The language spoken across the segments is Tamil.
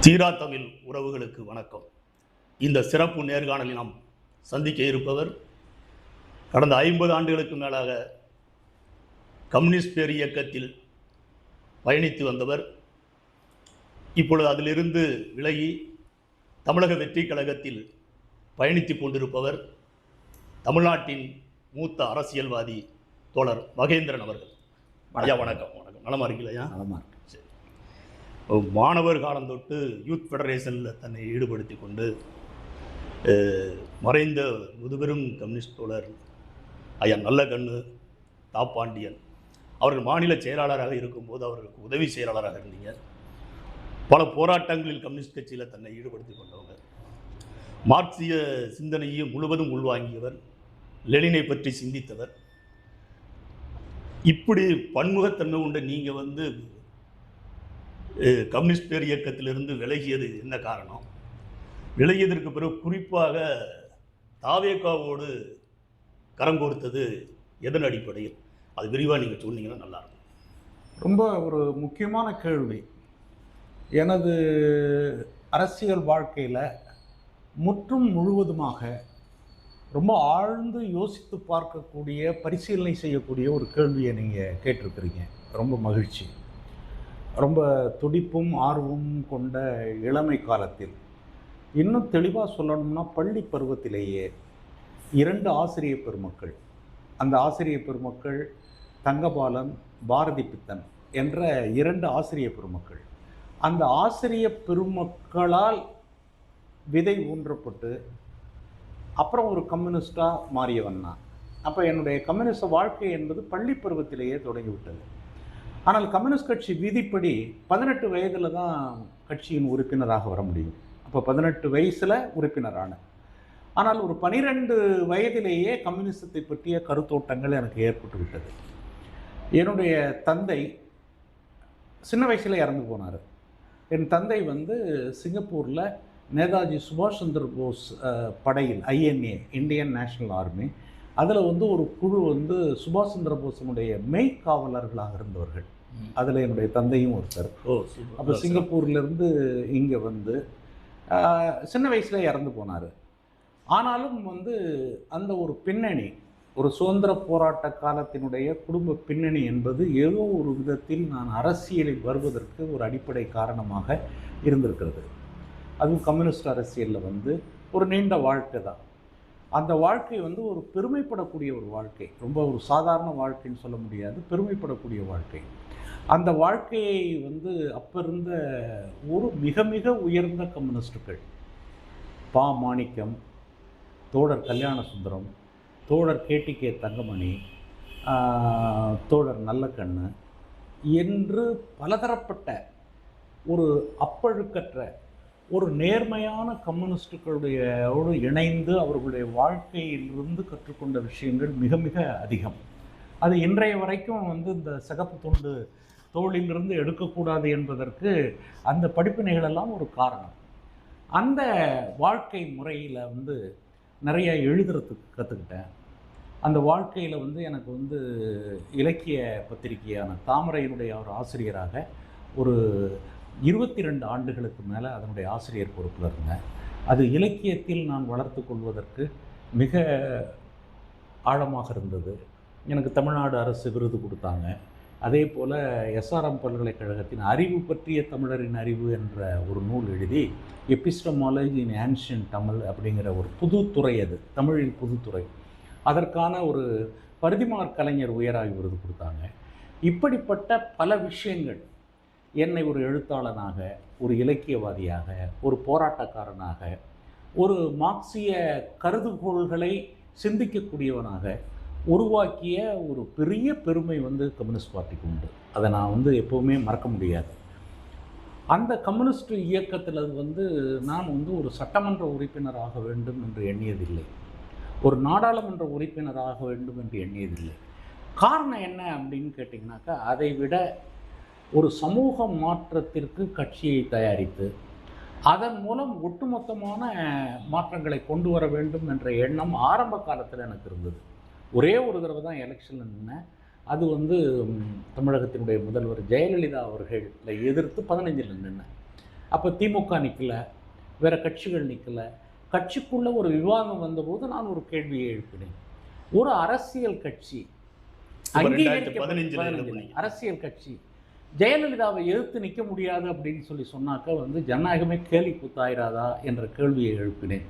தீரா தமிழ் உறவுகளுக்கு வணக்கம். இந்த சிறப்பு நேர்காணலில் நாம் சந்திக்க இருப்பவர் கடந்த 50 ஆண்டுகளுக்கு மேலாக கம்யூனிஸ்ட் பேர் இயக்கத்தில் பயணித்து வந்தவர். இப்பொழுது அதிலிருந்து விலகி தமிழக வெற்றி கழகத்தில் பயணித்து கொண்டிருப்பவர் தமிழ்நாட்டின் மூத்த அரசியல்வாதி தோழர் மகேந்திரன் அவர்கள். ஐயா வணக்கம். வணக்கம். நலமா இருக்கீங்களா? நலமா. மாணவர் காலம் தொட்டு யூத் ஃபெடரேஷனில் தன்னை ஈடுபடுத்தி கொண்டு மறைந்த முதுபெரும் கம்யூனிஸ்ட் தோழர் ஐயா நல்லகண்ணு தாப்பாண்டியன் அவர்கள் மாநில செயலாளராக இருக்கும்போது அவர்களுக்கு உதவி செயலாளராக இருந்தீங்க. பல போராட்டங்களில் கம்யூனிஸ்ட் கட்சியில் தன்னை ஈடுபடுத்தி கொண்டவங்க. மார்க்சிய சிந்தனையை முழுவதும் உள்வாங்கியவர், லெனினை பற்றி சிந்தித்தவர். இப்படி பன்முகத்தன்மை உண்ட நீங்கள் கம்யூனிஸ்ட் பேர் இயக்கத்திலிருந்து விலகியது என்ன காரணம்? விலகியதற்கு பிறகு குறிப்பாக தாவேகாவோடு கரங்கோர்த்தது எதன் அடிப்படையில்? அது விரிவாக நீங்கள் சொன்னீங்கன்னா நல்லாயிருக்கும். ரொம்ப ஒரு முக்கியமான கேள்வி. எனது அரசியல் வாழ்க்கையில் முற்றும் முழுவதுமாக ரொம்ப ஆழ்ந்து யோசித்து பார்க்கக்கூடிய, பரிசீலனை செய்யக்கூடிய ஒரு கேள்வியை நீங்கள் கேட்டிருக்கிறீங்க. ரொம்ப மகிழ்ச்சி. ரொம்ப துடிப்பும் ஆர்வமும் கொண்ட இளமை காலத்தில், இன்னும் தெளிவாக சொல்லணும்னா பள்ளி பருவத்திலேயே 2 ஆசிரிய பெருமக்கள், அந்த ஆசிரிய பெருமக்கள் தங்கபாலன், பாரதி பித்தன் என்ற 2 ஆசிரிய பெருமக்கள், அந்த ஆசிரிய பெருமக்களால் விதை ஊன்றப்பட்டு அப்புறம் ஒரு கம்யூனிஸ்டாக மாறியவன் நான். அப்போ என்னுடைய கம்யூனிஸ்ட வாழ்க்கை என்பது பள்ளி பருவத்திலேயே தொடங்கிவிட்டது. ஆனால் கம்யூனிஸ்ட் கட்சி விதிப்படி 18 வயதில் தான் கட்சியின் உறுப்பினராக வர முடியும். அப்போ 18 வயசில் உறுப்பினரான, ஆனால் ஒரு 12 வயதிலேயே கம்யூனிசத்தை பற்றிய கருத்தோட்டங்கள் எனக்கு ஏற்பட்டு விட்டது. என்னுடைய தந்தை சின்ன வயசில் இறந்து போனார். என் தந்தை சிங்கப்பூரில் நேதாஜி சுபாஷ் சந்திர போஸ் படையில், INA இந்தியன் நேஷனல் ஆர்மி, அதில் ஒரு குழு சுபாஷ் சந்திர போஸினுடைய மெய்க்காவலர்களாக இருந்தவர்கள். அதில் என்னுடைய தந்தையும் ஒருத்தர். அப்போ சிங்கப்பூர்லேருந்து இங்கே சின்ன வயசில் இறந்து போனார். ஆனாலும் அந்த ஒரு பின்னணி, ஒரு சுதந்திர போராட்ட காலத்தினுடைய குடும்ப பின்னணி என்பது ஏதோ ஒரு விதத்தில் நான் அரசியலில் வருவதற்கு ஒரு அடிப்படை காரணமாக இருந்திருக்கிறது. அதுவும் கம்யூனிஸ்ட் அரசியலில் ஒரு நீண்ட வாழ்க்கை தான். அந்த வாழ்க்கை ஒரு பெருமைப்படக்கூடிய ஒரு வாழ்க்கை. ரொம்ப ஒரு சாதாரண வாழ்க்கைன்னு சொல்ல முடியாது, பெருமைப்படக்கூடிய வாழ்க்கை. அந்த வாழ்க்கையை அப்போ இருந்த ஒரு மிக மிக உயர்ந்த கம்யூனிஸ்டுகள், பா மாணிக்கம், தோழர் கல்யாண சுந்தரம், தோழர் KTK தங்கமணி, தோழர் நல்லகண்ணு என்று பலதரப்பட்ட ஒரு அப்பழுக்கற்ற ஒரு நேர்மையான கம்யூனிஸ்டுகளுடையோடு இணைந்து அவர்களுடைய வாழ்க்கையிலிருந்து கற்றுக்கொண்ட விஷயங்கள் மிக மிக அதிகம். அது இன்றைய வரைக்கும் இந்த சிகப்பு துண்டு தோளிலிருந்து எடுக்கக்கூடாது என்பதற்கு அந்த படிப்பினைகளெல்லாம் ஒரு காரணம். அந்த வாழ்க்கை முறையில் நிறைய எழுதுறதுக்கு கற்றுக்கிட்டேன். அந்த வாழ்க்கையில் எனக்கு இலக்கிய பத்திரிகையான தாமரையினுடைய ஒரு ஆசிரியராக ஒரு 22 ஆண்டுகளுக்கு மேலே அதனுடைய ஆசிரியர் பொறுப்பில் இருந்தேன். அது இலக்கியத்தில் நான் வளர்த்து கொள்வதற்கு மிக ஆழமாக இருந்தது. எனக்கு தமிழ்நாடு அரசு விருது கொடுத்தாங்க. அதே போல் SRM பல்கலைக்கழகத்தின் அறிவு பற்றிய தமிழரின் அறிவு என்ற ஒரு நூல் எழுதி, எபிஸ்டமாலஜி இன் ஆன்ஷியன்ட் தமிழ் அப்படிங்கிற ஒரு புதுத்துறை, அது தமிழில் புதுத்துறை, அதற்கான ஒரு பரிதிமார் கலைஞர் உயராய்வு விருது கொடுத்தாங்க. இப்படிப்பட்ட பல விஷயங்கள் என்னை ஒரு எழுத்தாளனாக, ஒரு இலக்கியவாதியாக, ஒரு போராட்டக்காரனாக, ஒரு மார்க்சிய கருதுகோள்களை சிந்திக்கக்கூடியவனாக உருவாக்கிய ஒரு பெரிய பெருமை கம்யூனிஸ்ட் பார்ட்டிக்கு உண்டு. அதை நான் எப்போவுமே மறக்க முடியாது. அந்த கம்யூனிஸ்ட் இயக்கத்தில் நான் ஒரு சட்டமன்ற உறுப்பினராக வேண்டும் என்று எண்ணியதில்லை, ஒரு நாடாளுமன்ற உறுப்பினராக வேண்டும் என்று எண்ணியதில்லை. காரணம் என்ன அப்படின்னு கேட்டிங்கனாக்கா, அதை விட ஒரு சமூக மாற்றத்திற்கு கட்சியை தயாரித்து அதன் மூலம் ஒட்டுமொத்தமான மாற்றங்களை கொண்டு வர வேண்டும் என்ற எண்ணம் ஆரம்ப காலத்தில் எனக்கு இருந்தது. ஒரே ஒரு தடவை தான் எலெக்ஷனில் நின்னேன். அது தமிழகத்தினுடைய முதல்வர் ஜெயலலிதா அவர்களை எதிர்த்து 15ல் நின்னேன். அப்போ திமுக நிற்கல, வேற கட்சிகள் நிற்கல. கட்சிக்குள்ள ஒரு விவாதம் வந்தபோது நான் ஒரு கேள்வியை எழுப்பினேன். ஒரு அரசியல் கட்சி, அரசியல் கட்சி ஜெயலலிதாவை எதிர்த்து நிற்க முடியாது அப்படின்னு சொன்னாக்க ஜனநாயகமே கேலி கூத்தாயிராதா என்ற கேள்வியை எழுப்பினேன்.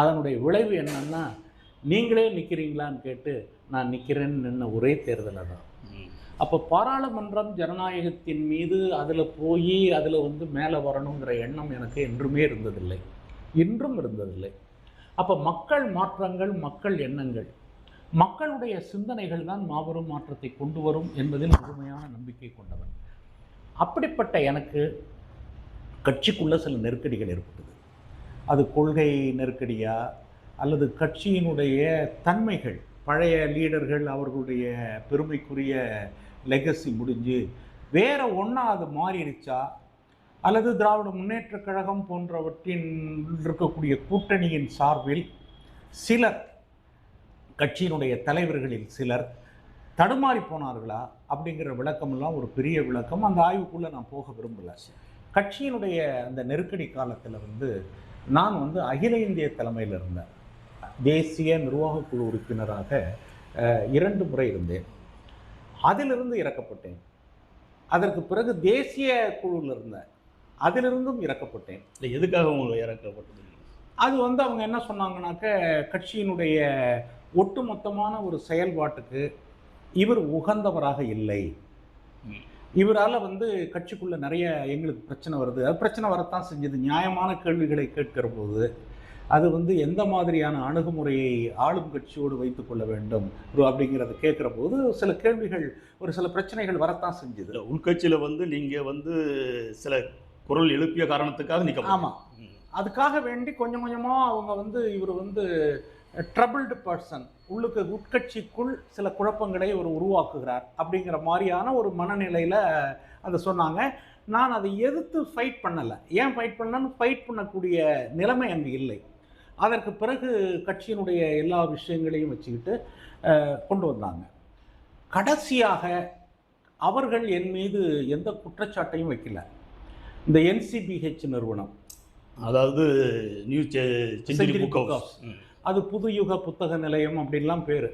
அதனுடைய விளைவு என்னன்னா, நீங்களே நிற்கிறீங்களான்னு கேட்டு நான் நிற்கிறேன்னு நின்ன ஒரே தேர்தலை தான். அப்போ பாராளுமன்றம் ஜனநாயகத்தின் மீது அதில் போய் அதில் மேலே வரணுங்கிற எண்ணம் எனக்கு என்றுமே இருந்ததில்லை, இன்றும் இருந்ததில்லை. அப்போ மக்கள் மாற்றங்கள், மக்கள் எண்ணங்கள், மக்களுடைய சிந்தனைகள் தான் மாபெரும் மாற்றத்தை கொண்டு வரும் என்பதில் முழுமையான நம்பிக்கை கொண்டவன். அப்படிப்பட்ட எனக்கு கட்சிக்குள்ள சில நெருக்கடிகள் ஏற்பட்டது. அது கொள்கை நெருக்கடியா அல்லது கட்சியினுடைய தன்மைகள், பழைய லீடர்கள் அவர்களுடைய பெருமைக்குரிய லெகசி முடிஞ்சு வேற ஒன்றா அது மாறிடுச்சா, அல்லது திராவிட முன்னேற்ற கழகம் போன்றவற்றின் இருக்கக்கூடிய கூட்டணியின் சார்பில் சிலர், கட்சியினுடைய தலைவர்களில் சிலர் தடுமாறி போனார்களா அப்படிங்கிற விளக்கமெல்லாம் ஒரு பெரிய விளக்கம். அந்த ஆய்வுக்குள்ளே நான் போக விரும்பலை. கட்சியினுடைய அந்த நெருக்கடி காலத்தில் நான் அகில இந்திய தலைமையில் இருந்தேன். தேசிய நிர்வாக குழு உறுப்பினராக 2 முறை இருந்தேன். அதிலிருந்து இறக்கப்பட்டேன். அதற்கு பிறகு தேசிய குழுவில் இருந்தேன், அதிலிருந்தும் இறக்கப்பட்டேன். எதுக்காக உங்களுக்கு இறக்கப்பட்டது? அது அவங்க என்ன சொன்னாங்கன்னாக்க, கட்சியினுடைய ஒட்டுமொத்தமான ஒரு செயல்பாட்டுக்கு இவர் உகந்தவராக இல்லை, இவரால் கட்சிக்குள்ளே நிறைய எங்களுக்கு பிரச்சனை வருது. அது பிரச்சனை வரத்தான் செஞ்சது. நியாயமான கேள்விகளை கேட்கிற போது அது எந்த மாதிரியான அணுகுமுறையை ஆளும் கட்சியோடு வைத்து கொள்ள வேண்டும் அப்படிங்கிறத கேட்குற போது சில கேள்விகள், ஒரு சில பிரச்சனைகள் வரத்தான் செஞ்சது. உள்கட்சியில் நீங்கள் சில குரல் எழுப்பிய காரணத்துக்காக நிற்க. ஆமாம், அதுக்காக வேண்டி கொஞ்சம் கொஞ்சமாக அவங்க இவர் ட்ரபிள்டு பர்சன், உட்கட்சிக்குள் சில குழப்பங்களை ஒரு உருவாக்குகிறார் அப்படிங்கிற மாதிரியான ஒரு மனநிலையில் அதை சொன்னாங்க. நான் அதை எதிர்த்து ஃபைட் பண்ணலை. ஏன் ஃபைட் பண்ணலன்னு, ஃபைட் பண்ணக்கூடிய நிலைமை அங்கே இல்லை. அதற்கு பிறகு கட்சியினுடைய எல்லா விஷயங்களையும் வச்சுக்கிட்டு கொண்டு வந்தாங்க. கடைசியாக அவர்கள் என் மீது எந்த குற்றச்சாட்டையும் வைக்கல. இந்த NCBH நிறுவனம், அதாவது நியூ செஞ்சுரி புக் ஹவுஸ், அது புதுயுக புத்தக நிலையம் அப்படின்லாம் பேர்.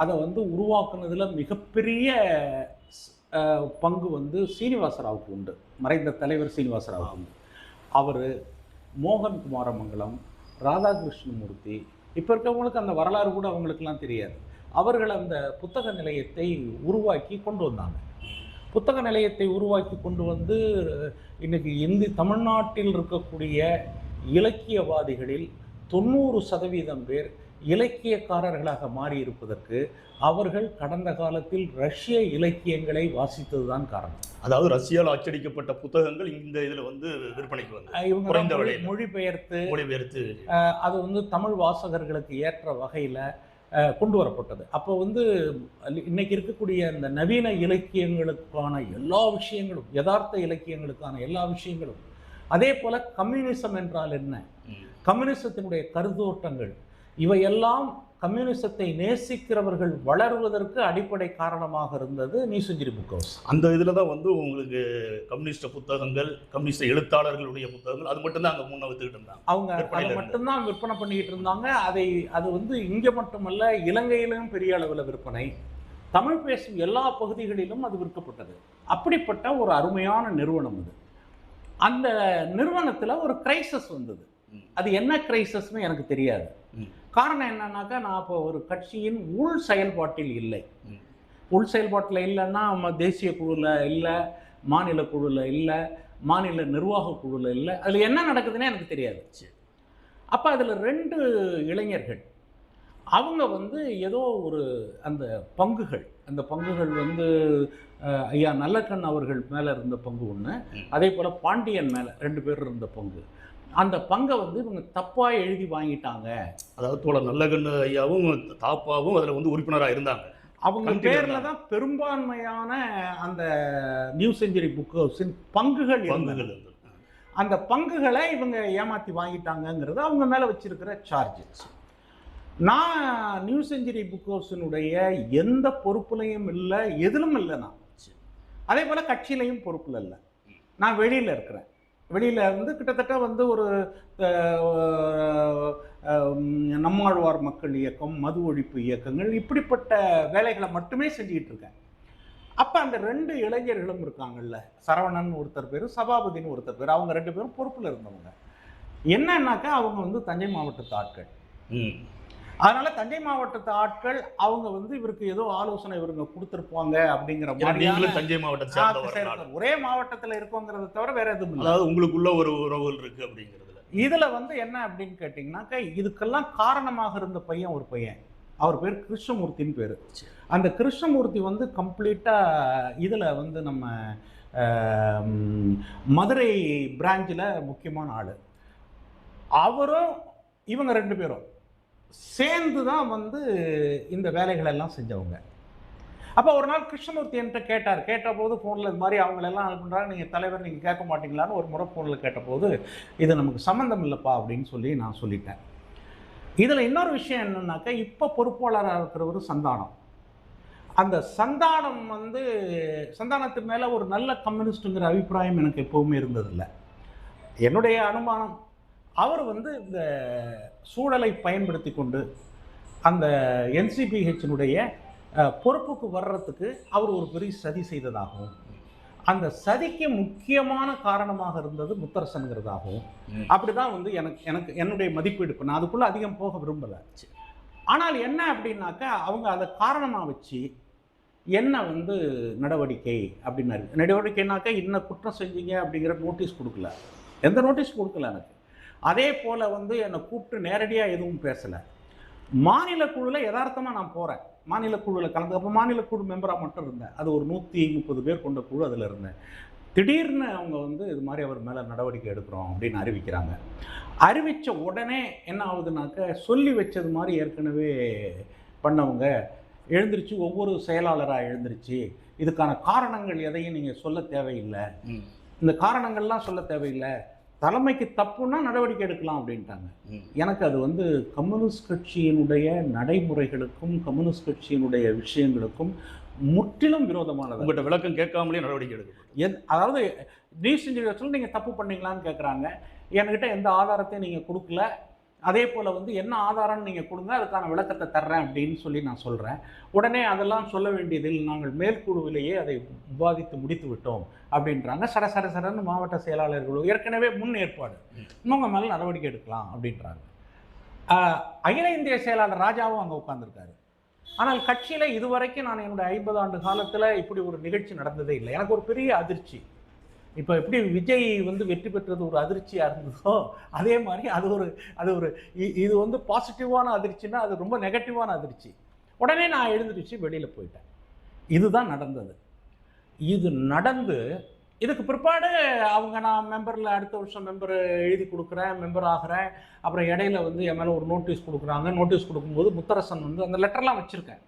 அதை உருவாக்குனதில் மிகப்பெரிய பங்கு சீனிவாசராவுக்கு உண்டு, மறைந்த தலைவர் சீனிவாசராவுக்கு உண்டு. அவர், மோகன் குமாரமங்கலம், ராதாகிருஷ்ணமூர்த்தி, இப்போ இருக்கவங்களுக்கு அந்த வரலாறு கூட அவங்களுக்கெல்லாம் தெரியாது. அவர்கள் அந்த புத்தக நிலையத்தை உருவாக்கி கொண்டு வந்தாங்க. புத்தக நிலையத்தை உருவாக்கி கொண்டு இன்றைக்கி தமிழ்நாட்டில் இருக்கக்கூடிய இலக்கியவாதிகளில் 90% பேர் இலக்கியக்காரர்களாக மாறி இருப்பதற்கு அவர்கள் கடந்த காலத்தில் ரஷ்ய இலக்கியங்களை வாசித்தது தான் காரணம். அதாவது ரஷ்யாவில் அச்சடிக்கப்பட்ட புத்தகங்கள் இந்த இதில் விற்பனைக்கு இவங்க மொழிபெயர்த்து அது தமிழ் வாசகர்களுக்கு ஏற்ற வகையில் கொண்டு வரப்பட்டது. அப்போ இன்னைக்கு இருக்கக்கூடிய இந்த நவீன இலக்கியங்களுக்கான எல்லா விஷயங்களும், யதார்த்த இலக்கியங்களுக்கான எல்லா விஷயங்களும், அதே போல கம்யூனிசம் என்றால் என்ன, கம்யூனிசத்தினுடைய கருத்தோட்டங்கள், இவையெல்லாம் கம்யூனிசத்தை நேசிக்கிறவர்கள் வளர்வதற்கு அடிப்படை காரணமாக இருந்தது நியூ செஞ்சுரி புக் ஹவுஸ். அந்த இதில் தான் உங்களுக்கு கம்யூனிஸ்ட் புத்தகங்கள், கம்யூனிஸ்ட் எழுத்தாளர்களுடைய புத்தகங்கள் அது மட்டும்தான் அங்கே முன்ன வித்துக்கிட்டு இருந்தாங்க. அவங்க அதை மட்டும்தான் விற்பனை பண்ணிக்கிட்டு இருந்தாங்க. அது இங்கே மட்டுமல்ல, இலங்கையிலும் பெரிய அளவில் விற்பனை, தமிழ் பேசும் எல்லா பகுதிகளிலும் அது விற்கப்பட்டது. அப்படிப்பட்ட ஒரு அருமையான நிறுவனம் அது. அந்த நிறுவனத்தில் ஒரு கிரைசஸ் வந்தது. அது என்ன கிரைசஸ்னு எனக்கு தெரியாது. காரணம் என்னன்னாக்கா, நான் இப்போ ஒரு கட்சியின் உள் செயல்பாட்டில் இல்லை. உள் செயல்பாட்டில் இல்லைன்னா தேசிய குழுவில் இல்லை, மாநில குழுவில் இல்லை, மாநில நிர்வாக குழுவில் இல்லை. அதில் என்ன நடக்குதுன்னே எனக்கு தெரியாது. அப்போ அதில் 2 இளைஞர்கள் அவங்க ஏதோ ஒரு அந்த பங்குகள் ஐயா நல்லக்கண் அவர்கள் மேலே இருந்த பங்கு ஒன்று, அதே போல் பாண்டியன் மேலே 2 பேர் இருந்த பங்கு. அந்த பங்கை இவங்க தப்பாக எழுதி வாங்கிட்டாங்க. அதாவது தோழர் நல்லக்கண்ணு ஐயாவும் தாப்பாவும் அதில் உறுப்பினராக இருந்தாங்க. அவங்க பேரில் தான் பெரும்பான்மையான அந்த நியூ செஞ்சுரி புக் ஹவுஸின் பங்குகள் இருந்தது. அந்த பங்குகளை இவங்க ஏமாற்றி வாங்கிட்டாங்கங்கிறது அவங்க மேலே வச்சிருக்கிற சார்ஜஸ். நான் நியூ செஞ்சுரி புக் ஹவுஸினுடைய எந்த பொறுப்புலையும் இல்லை, எதிலும் இல்லை. நான் அதே போல் கட்சியிலையும் பொறுப்பில் இல்லை. நான் வெளியில் இருக்கிறேன். வெளியில் வந்து கிட்டத்தட்ட வந்து ஒரு நம்மாழ்வார் மக்கள் இயக்கம், மது ஒழிப்பு இயக்கங்கள், இப்படிப்பட்ட வேலைகளை மட்டுமே செஞ்சுக்கிட்டு இருக்கேன். அப்போ அந்த 2 இளைஞர்களும் இருக்காங்கல்ல, சரவணன் ஒருத்தர் பேர், சபாபதினு ஒருத்தர் பேர், அவங்க 2 பேரும் பொறுப்பில் இருந்தவங்க. என்னன்னாக்கா அவங்க வந்து தஞ்சை மாவட்டத்து ஆட்கள். அதனால தஞ்சை மாவட்டத்து ஆட்கள் அவங்க வந்து இவருக்கு ஏதோ ஆலோசனை இவருங்க கொடுத்துருப்பாங்க அப்படிங்கிற மாதிரி. தஞ்சை மாவட்டத்தை ஒரே மாவட்டத்தில் இருக்கோங்கிறத தவிர வேற எதுவும் இல்லை. அதாவது உங்களுக்குள்ள ஒரு உறவுகள் இருக்கு அப்படிங்கிறதுல இதுல வந்து என்ன அப்படின்னு கேட்டீங்கன்னாக்கா, இதுக்கெல்லாம் காரணமாக இருந்த பையன் ஒரு பையன், அவர் பேர் கிருஷ்ணமூர்த்தின்னு பேர். அந்த கிருஷ்ணமூர்த்தி வந்து கம்ப்ளீட்டா இதுல வந்து நம்ம மதுரை பிரான்ச்சில் முக்கியமான ஆளு. அவரும் இவங்க 2 பேரும் சேர்ந்து தான் வந்து இந்த வேலைகள் எல்லாம் செஞ்சவங்க. அப்போ ஒரு நாள் கிருஷ்ணமூர்த்தி என்கிட்ட கேட்டபோது ஃபோனில் இது மாதிரி அவங்களெல்லாம் அனுப்புறாங்க, நீங்கள் தலைவர் நீங்கள் கேட்க மாட்டீங்களான்னு ஒரு முறை ஃபோனில் கேட்டபோது, இது நமக்கு சம்மந்தம் இல்லைப்பா அப்படின்னு சொல்லி நான் சொல்லிட்டேன். இதில் இன்னொரு விஷயம் என்னன்னாக்கா, இப்போ பொறுப்பாளராக இருக்கிறவர் சந்தானம். அந்த சந்தானம் வந்து சந்தானத்து மேலே ஒரு நல்ல கம்யூனிஸ்ட்டுங்கிற அபிப்பிராயம் எனக்கு எப்போவுமே இருந்ததில்லை. என்னுடைய அனுமானம், அவர் வந்து இந்த சூழலை பயன்படுத்தி கொண்டு அந்த NCPH-னுடைய பொறுப்புக்கு வர்றதுக்கு அவர் ஒரு பெரிய சதி செய்ததாகவும், அந்த சதிக்கு முக்கியமான காரணமாக இருந்தது முத்தரசன்கிறதாகவும் அப்படிதான் வந்து எனக்கு என்னுடைய மதிப்பீடு. நான் அதுக்குள்ளே அதிகம் போக விரும்பலை. ஆனால் என்ன அப்படின்னாக்கா, அவங்க அதை காரணமாக வச்சு என்ன வந்து நடவடிக்கை அப்படின்னாரு. நடவடிக்கைனாக்கா இன்ன குற்றம் செஞ்சீங்க அப்படிங்கிற நோட்டீஸ் கொடுக்கல, எந்த நோட்டீஸ் கொடுக்கல எனக்கு. அதே போல் வந்து என்னை கூப்பிட்டு நேரடியாக எதுவும் பேசலை. மாநில குழுவில் யதார்த்தமாக நான் போகிறேன், மாநில குழுவில் கலந்து. அப்போ மாநில குழு மெம்பராக மட்டும் இருந்தேன். அது ஒரு 130 பேர் கொண்ட குழு, அதில் இருந்தேன். திடீர்னு அவங்க வந்து இது மாதிரி அவர் மேலே நடவடிக்கை எடுக்கிறோம் அப்படின்னு அறிவிக்கிறாங்க. அறிவித்த உடனே என்ன ஆகுதுனாக்க, சொல்லி வச்சது மாதிரி ஏற்கனவே பண்ணவங்க எழுந்திருச்சு, ஒவ்வொரு செயலாளராக எழுந்திருச்சு, இதுக்கான காரணங்கள் எதையும் நீங்கள் சொல்ல தேவையில்லை, இந்த காரணங்கள்லாம் சொல்ல தேவையில்லை, தலைமைக்கு தப்புன்னா நடவடிக்கை எடுக்கலாம் அப்படின்ட்டாங்க. எனக்கு அது வந்து கம்யூனிஸ்ட் கட்சியினுடைய நடைமுறைகளுக்கும் கம்யூனிஸ்ட் கட்சியினுடைய விஷயங்களுக்கும் முற்றிலும் விரோதமானது. உங்கள்கிட்ட விளக்கம் கேட்காமலே நடவடிக்கை எடுக்கும். அதாவது நியூஸ் இன்ஜினியர்ஸில் நீங்கள் தப்பு பண்ணீங்களான்னு கேட்குறாங்க. என்கிட்ட எந்த ஆதாரத்தையும் நீங்கள் கொடுக்கல, அதே போல் வந்து என்ன ஆதாரம்னு நீங்கள் கொடுங்க, அதுக்கான விளக்கத்தை தர்றேன் அப்படின்னு சொல்லி நான் சொல்கிறேன். உடனே அதெல்லாம் சொல்ல வேண்டியதில் நாங்கள் மேற்குழுவிலேயே அதை விவாதித்து முடித்து விட்டோம் அப்படின்றாங்க. சரன்னு மாவட்ட செயலாளர்களும் ஏற்கனவே முன் ஏற்பாடு, இன்னொங்க மேலே நடவடிக்கை எடுக்கலாம் அப்படின்றாங்க. அகில இந்திய செயலாளர் ராஜாவும் அங்கே உட்காந்துருக்காரு. ஆனால் கட்சியில் இதுவரைக்கும் நான் என்னுடைய 50 ஆண்டு காலத்தில் இப்படி ஒரு நிகழ்ச்சி நடந்ததே இல்லை. எனக்கு ஒரு பெரிய அதிர்ச்சி. இப்போ எப்படி விஜய் வந்து வெற்றி பெற்றது ஒரு அதிர்ச்சியாக இருந்ததோ, அதே மாதிரி அது ஒரு இது வந்து பாசிட்டிவான அதிர்ச்சின்னா அது ரொம்ப நெகட்டிவான அதிர்ச்சி. உடனே நான் எழுந்திருச்சு வெளியில் போயிட்டேன். இதுதான் நடந்தது. இது நடந்து இதுக்கு பிற்பாடு அவங்க நான் மெம்பரில் அடுத்த வருஷம் மெம்பர் எழுதி கொடுக்குறேன், மெம்பர் ஆகிறேன். அப்புறம் இடையில வந்து என் மேலே ஒரு நோட்டீஸ் கொடுக்குறாங்க. நோட்டீஸ் கொடுக்கும்போது முத்தரசன் வந்து அந்த லெட்டர்லாம் வச்சுருக்கேன்.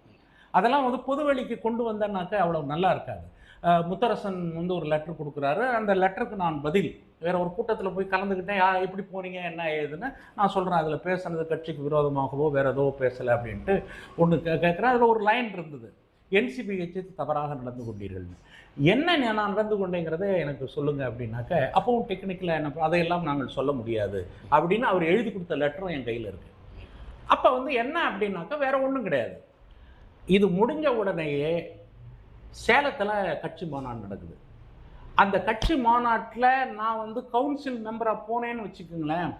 அதெல்லாம் வந்து பொதுவெளிக்கு கொண்டு வந்தேன்னாக்கா அவ்வளோ நல்லா இருக்காது. முத்தரசன் வந்து ஒரு லெட்டர் கொடுக்குறாரு. அந்த லெட்டருக்கு நான் பதில் வேறு ஒரு கூட்டத்தில் போய் கலந்துக்கிட்டேன். எப்படி போனீங்க என்ன ஏதுன்னு நான் சொல்கிறேன். அதில் பேசுனது கட்சிக்கு விரோதமாகவோ வேறு ஏதோ பேசலை அப்படின்ட்டு ஒன்று கேட்குறேன். அதில் ஒரு லைன் இருந்தது, NCPH தவறாக நடந்து கொண்டீர்கள்னு. என்ன நான் நடந்து கொண்டேங்கிறத எனக்கு சொல்லுங்கள் அப்படின்னாக்க, அப்பவும் டெக்னிக்கலாக என்ன அதையெல்லாம் நாங்கள் சொல்ல முடியாது அப்படின்னு அவர் எழுதி கொடுத்த லெட்டரும் என் கையில் இருக்குது. அப்போ வந்து என்ன அப்படின்னாக்கா வேறு ஒன்றும் கிடையாது. இது முடிஞ்ச உடனேயே சேலத்தில் கட்சி மாநாடு நடக்குது. அந்த கட்சி மாநாட்டில் நான் வந்து கவுன்சில் மெம்பராக போனேன்னு வச்சுக்கோங்களேன்.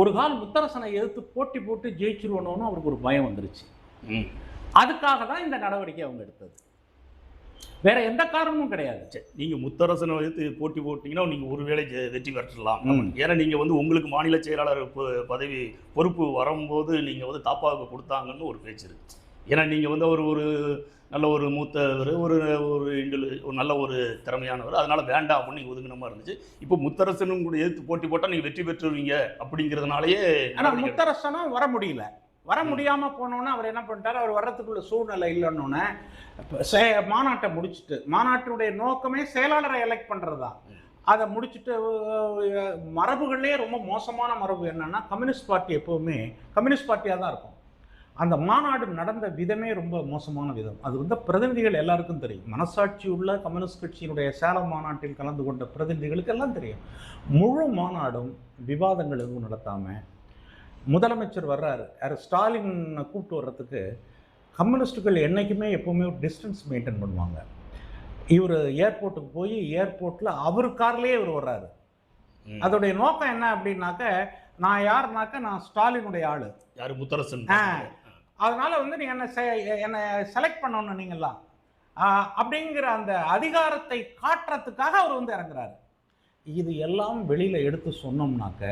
ஒரு கால் முத்தரசனை எதிர்த்து போட்டி போட்டு ஜெயிச்சிருவணும்னு அவருக்கு ஒரு பயம் வந்துருச்சு. அதுக்காக தான் இந்த நடவடிக்கை அவங்க எடுத்தது, வேற எந்த காரணமும் கிடையாது. நீங்கள் முத்தரசனை எதிர்த்து போட்டி போட்டிங்கன்னா நீங்கள் ஒருவேளை வெற்றி பெற்றலாம். ஏன்னா நீங்கள் வந்து உங்களுக்கு மாநில செயலாளர் பதவி பொறுப்பு வரும்போது நீங்கள் வந்து தாப்பாவுக்கு கொடுத்தாங்கன்னு ஒரு பேச்சு இருக்கு. ஏன்னா நீங்கள் வந்து அவர் ஒரு நல்ல ஒரு மூத்தவர், ஒரு நல்ல ஒரு திறமையானவர், அதனால் வேண்டாம் அப்படின்னு நீங்கள் ஒதுங்கின மாதிரி இருந்துச்சு. இப்போ முத்தரசனும் கூட எதிர்த்து போட்டி போட்டால் நீங்கள் வெற்றி பெற்றுவீங்க அப்படிங்கிறதுனாலேயே. ஆனால் முத்தரசனும் வர முடியல. வர முடியாமல் போனோன்னே அவர் என்ன பண்ணிட்டார், அவர் வர்றதுக்குள்ள சூழ்நிலை இல்லைன்னொன்னே மாநாட்டை முடிச்சுட்டு, மாநாட்டினுடைய நோக்கமே செயலாளரை எலெக்ட் பண்ணுறது தான். அதை முடிச்சுட்டு மரபுகளே ரொம்ப மோசமான மரபு என்னன்னா, கம்யூனிஸ்ட் பார்ட்டி எப்போவுமே கம்யூனிஸ்ட் பார்ட்டியாக தான் இருக்கும். அந்த மாநாடு நடந்த விதமே ரொம்ப மோசமான விதம். அது வந்து பிரதிநிதிகள் எல்லாருக்கும் தெரியும். மனசாட்சி உள்ள கம்யூனிஸ்ட் கட்சியினுடைய சேலம் மாநாட்டில் கலந்து கொண்ட பிரதிநிதிகளுக்கு எல்லாம் தெரியும். முழு மாநாடும் விவாதங்கள் எதுவும் நடத்தாமல் முதலமைச்சர் வர்றாரு, யார் ஸ்டாலின் கூப்பிட்டு வர்றதுக்கு கம்யூனிஸ்டுகள் என்றைக்குமே எப்போவுமே ஒரு டிஸ்டன்ஸ் மெயின்டைன் பண்ணுவாங்க. இவர் ஏர்போர்ட்டுக்கு போய் ஏர்போர்ட்டில் அவர் கார்லேயே இவர் வர்றாரு. அதோடைய நோக்கம் என்ன அப்படின்னாக்க, நான் யாருனாக்க நான் ஸ்டாலினுடைய ஆள், யார் முத்தரசன். அதனால வந்து நீங்கள் என்னை செலக்ட் பண்ணணும் நீங்கள்லாம் அப்படிங்கிற அந்த அதிகாரத்தை காட்டுறதுக்காக அவர் வந்து இறங்குறாரு. இது எல்லாம் வெளியில் எடுத்து சொன்னோம்னாக்க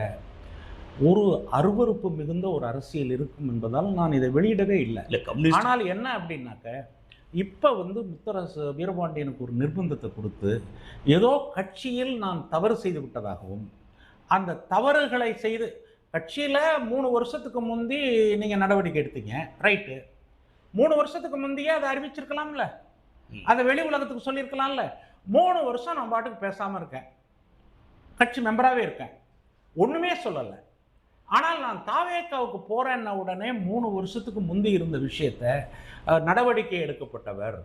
ஒரு அருவருப்பு மிகுந்த ஒரு அரசியல் இருக்கும் என்பதால் நான் இதை வெளியிடவே இல்லை. ஆனால் என்ன அப்படின்னாக்க, இப்போ வந்து முத்தரசு வீரபாண்டியனுக்கு ஒரு நிர்பந்தத்தை கொடுத்து ஏதோ கட்சியில் நான் தவறு செய்து விட்டதாகவும், அந்த தவறுகளை செய்து கட்சியில் 3 வருஷத்துக்கு முந்தி நீங்கள் நடவடிக்கை எடுத்தீங்க, ரைட்டு, 3 வருஷத்துக்கு முந்தையே அதை அறிவிச்சிருக்கலாம்ல, அதை வெளி உலகத்துக்கு சொல்லியிருக்கலாம்ல. 3 வருஷம் நான் பாட்டுக்கு பேசாமல் இருக்கேன், கட்சி மெம்பராகவே இருக்கேன், ஒன்றுமே சொல்லலை. ஆனால் நான் தாவேக்காவுக்கு போகிறேன்ன உடனே 3 வருஷத்துக்கு முந்தி இருந்த விஷயத்தை நடவடிக்கை எடுக்கப்பட்டவர்,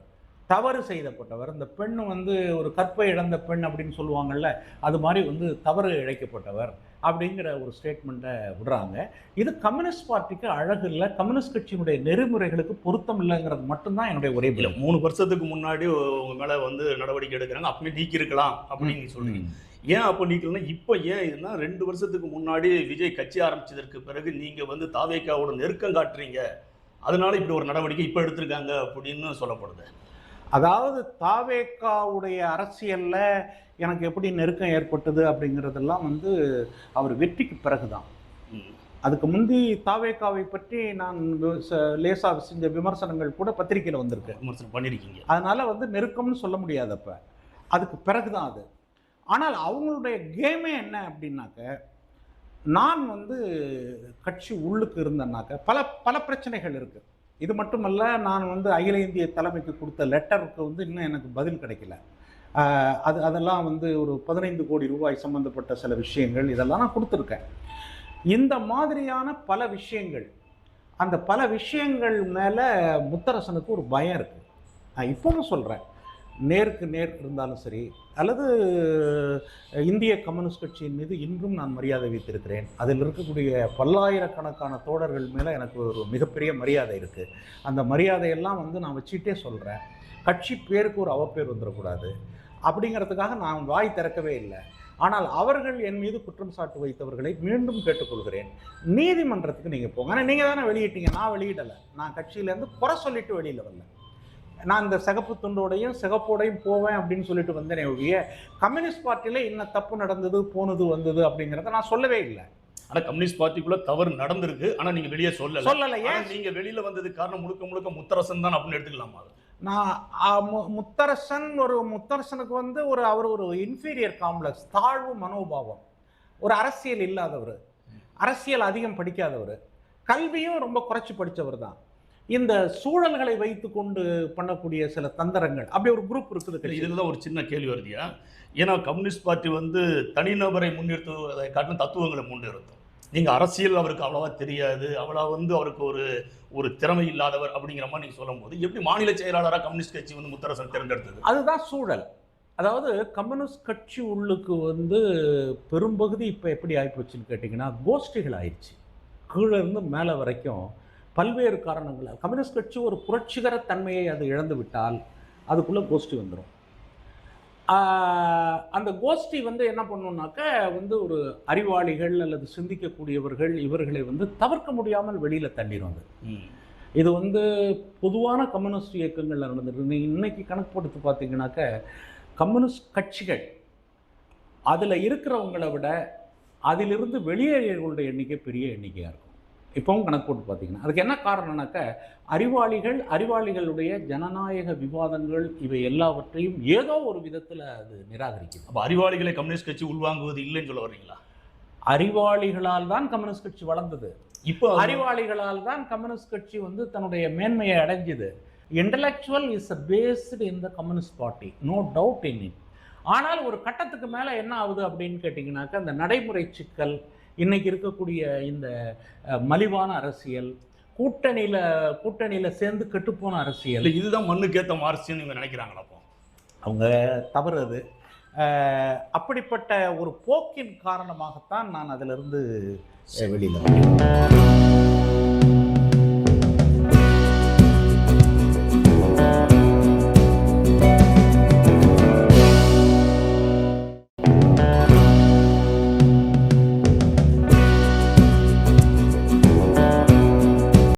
தவறு செய்யப்பட்டவர், இந்த பெண் வந்து ஒரு கற்பை இழந்த பெண் அப்படின்னு சொல்லுவாங்கள்ல, அது மாதிரி வந்து தவறு இழைக்கப்பட்டவர் அப்படிங்கிற ஒரு ஸ்டேட்மெண்ட்டை விடுறாங்க. இது கம்யூனிஸ்ட் பார்ட்டிக்கு அழகு இல்லை, கம்யூனிஸ்ட் கட்சியினுடைய நெறிமுறைகளுக்கு பொருத்தம் இல்லைங்கிறது மட்டும்தான் என்னுடைய ஒரே பிள்ளை. 3 வருஷத்துக்கு முன்னாடி உங்க மேலே வந்து நடவடிக்கை எடுக்கிறாங்க, அப்பவே நீக்கிருக்கலாம் அப்படின்னு சொல்றீங்க. ஏன் அப்போ நீக்கலன்னா இப்போ ஏன் இதுனா 2 வருஷத்துக்கு முன்னாடி விஜய் கட்சி ஆரம்பிச்சதற்கு பிறகு நீங்கள் வந்து தாவேக்காவோட நெருக்கம் காட்டுறீங்க, அதனால இப்படி ஒரு நடவடிக்கை இப்போ எடுத்திருக்காங்க அப்படின்னு சொல்லப்படுது. அதாவது தாவேக்காவுடைய அரசியலில் எனக்கு எப்படி நெருக்கம் ஏற்பட்டது அப்படிங்கிறதெல்லாம் வந்து அவர் வெற்றிக்கு பிறகு தான். அதுக்கு முந்தி தாவேக்காவை பற்றி நான் லேசாக செஞ்ச விமர்சனங்கள் கூட பத்திரிகையில் வந்திருக்கு, விமர்சனம் பண்ணியிருக்கீங்க. அதனால் வந்து நெருக்கம்னு சொல்ல முடியாது. அப்போ அதுக்கு பிறகு தான் அது. ஆனால் அவங்களுடைய கேமே என்ன அப்படின்னாக்க, நான் வந்து கட்சி உள்ளுக்கு இருந்தேன்னாக்க பல பல பிரச்சனைகள் இருக்குது. இது மட்டுமல்ல, நான் வந்து அகில இந்திய தலைமைக்கு கொடுத்த லெட்டருக்கு வந்து இன்னும் எனக்கு பதில் கிடைக்கல. அதெல்லாம் வந்து ஒரு 15 கோடி ரூபாய் சம்மந்தப்பட்ட சில விஷயங்கள், இதெல்லாம் நான் கொடுத்துருக்கேன். இந்த மாதிரியான பல விஷயங்கள், அந்த பல விஷயங்கள் மேலே முத்தரசனுக்கு ஒரு பயம் இருக்குது. நான் இப்போவும் சொல்கிறேன், நேருக்கு நேர் இருந்தாலும் சரி, அல்லது இந்திய கம்யூனிஸ்ட் கட்சியின் மீது இன்றும் நான் மரியாதை வைத்திருக்கிறேன். அதில் இருக்கக்கூடிய பல்லாயிரக்கணக்கான தோழர்கள் மேலே எனக்கு ஒரு மிகப்பெரிய மரியாதை இருக்குது. அந்த மரியாதையெல்லாம் வந்து நான் வச்சுக்கிட்டே சொல்கிறேன், கட்சி பேருக்கு ஒரு அவப்பேர் வந்துடக்கூடாது அப்படிங்கிறதுக்காக நான் வாய் திறக்கவே இல்லை. ஆனால் அவர்கள் என் மீது குற்றம் சாட்டு வைத்தவர்களை மீண்டும் கேட்டுக்கொள்கிறேன், நீதிமன்றத்துக்கு நீங்கள் போங்க. ஆனால் நீங்கள் தானே வெளியிட்டீங்க, நான் வெளியிடலை. நான் கட்சியிலேருந்து குறை சொல்லிட்டு வெளியில் வரல. நான் இந்த சிகப்பு துண்டோடையும் சிகப்போடையும் போவேன் அப்படின்னு சொல்லிட்டு வந்தேனே ஒழிய, கம்யூனிஸ்ட் பார்ட்டியில் என்ன தப்பு நடந்தது, போனது வந்தது அப்படிங்கிறத நான் சொல்லவே இல்லை. ஆனால் கம்யூனிஸ்ட் பார்ட்டிக்குள்ள தவறு நடந்திருக்கு, ஆனால் நீங்கள் வெளியே சொல்லலை. ஏன் நீங்கள் வெளியில் வந்ததுக்கு காரணம் முழுக்க முழுக்க முத்தரசன் தான் அப்படின்னு எடுத்துக்கலாமா? நான் முத்தரசனுக்கு வந்து அவர் ஒரு இன்ஃபீரியர் காம்ப்ளெக்ஸ், தாழ்வு மனோபாவம், ஒரு அரசியல் இல்லாதவர், அரசியல் அதிகம் படிக்காதவர், கல்வியும் ரொம்ப குறைச்சி படித்தவர் தான். இந்த சூழல்களை வைத்து கொண்டு பண்ணக்கூடிய சில தந்திரங்கள், அப்படி ஒரு குரூப் இருக்குது. இதில் தான் ஒரு சின்ன கேள்வி வருதியா, ஏன்னா கம்யூனிஸ்ட் பார்ட்டி வந்து தனிநபரை முன்னிறுத்துவதை காட்டிலும் தத்துவங்களை முன்னிறுத்தும். நீங்கள் அரசியல் அவருக்கு அவ்வளோவா தெரியாது, அவ்வளோ வந்து அவருக்கு ஒரு திறமை இல்லாதவர் அப்படிங்கிற மாதிரி நீங்கள் சொல்லும் போது, எப்படி மாநில செயலாளராக கம்யூனிஸ்ட் கட்சி வந்து முத்தரசன் தேர்ந்தெடுத்தது? அதுதான் சூழல். அதாவது கம்யூனிஸ்ட் கட்சி உள்ளுக்கு வந்து பெரும்பகுதி இப்போ எப்படி ஆகிப்போச்சுன்னு கேட்டிங்கன்னா, கோஷ்டிகள் ஆயிடுச்சு. கீழே இருந்து மேலே வரைக்கும் பல்வேறு காரணங்களால் கம்யூனிஸ்ட் கட்சி ஒரு புரட்சிகர தன்மையை அது இழந்து விட்டால் அதுக்குள்ளே கோஷ்டி வந்துடும். அந்த கோஷ்டி வந்து என்ன பண்ணணுன்னாக்க, வந்து ஒரு அறிவாளிகள் அல்லது சிந்திக்கக்கூடியவர்கள் இவர்களை வந்து தவிர்க்க முடியாமல் வெளியில் தள்ளிடுவாங்க. இது வந்து பொதுவான கம்யூனிஸ்ட் இயக்கங்கள் நடந்துட்டு இன்னைக்கு கணக்கு போட்டு பார்த்தீங்கன்னாக்க, கம்யூனிஸ்ட் கட்சிகள் அதில் இருக்கிறவங்களை விட அதிலிருந்து வெளியேறியவர்களுடைய எண்ணிக்கை பெரிய எண்ணிக்கையாக இருக்கும். இப்போவும் கணக்கு போட்டு பார்த்தீங்கன்னா அதுக்கு என்ன காரணம்னாக்க, அறிவாளிகளுடைய ஜனநாயக விவாதங்கள் இவை எல்லாவற்றையும் ஏதோ ஒரு விதத்தில் அது நிராகரிக்கும். அப்போ அறிவாளிகளை கம்யூனிஸ்ட் கட்சி உள்வாங்குவது இல்லைன்னு சொல்ல வர்றீங்களா? அறிவாளிகளால் தான் கம்யூனிஸ்ட் கட்சி வளர்ந்தது. இப்போ அறிவாளிகளால் தான் கம்யூனிஸ்ட் கட்சி வந்து தன்னுடைய மேன்மையை அடைஞ்சுது. Intellectual is based in the communist party, no doubt in it. ஆனால் ஒரு கட்டத்துக்கு மேலே என்ன ஆகுது அப்படின்னு கேட்டிங்கனாக்கா, அந்த நடைமுறை சிக்கல், இன்னைக்கு இருக்கக்கூடிய இந்த மலிவான அரசியல், கூட்டணியில சேர்ந்து கெட்டுப்போன அரசியல். இல்லை, இதுதான் மண்ணுக்கேற்ற மார்க்சியம் இவங்க நினைக்கிறாங்களா அப்போ? அவங்க தவறு அது. அப்படிப்பட்ட ஒரு போக்கின் காரணமாகத்தான் நான் அதிலிருந்து வெளியில் வந்தேன்.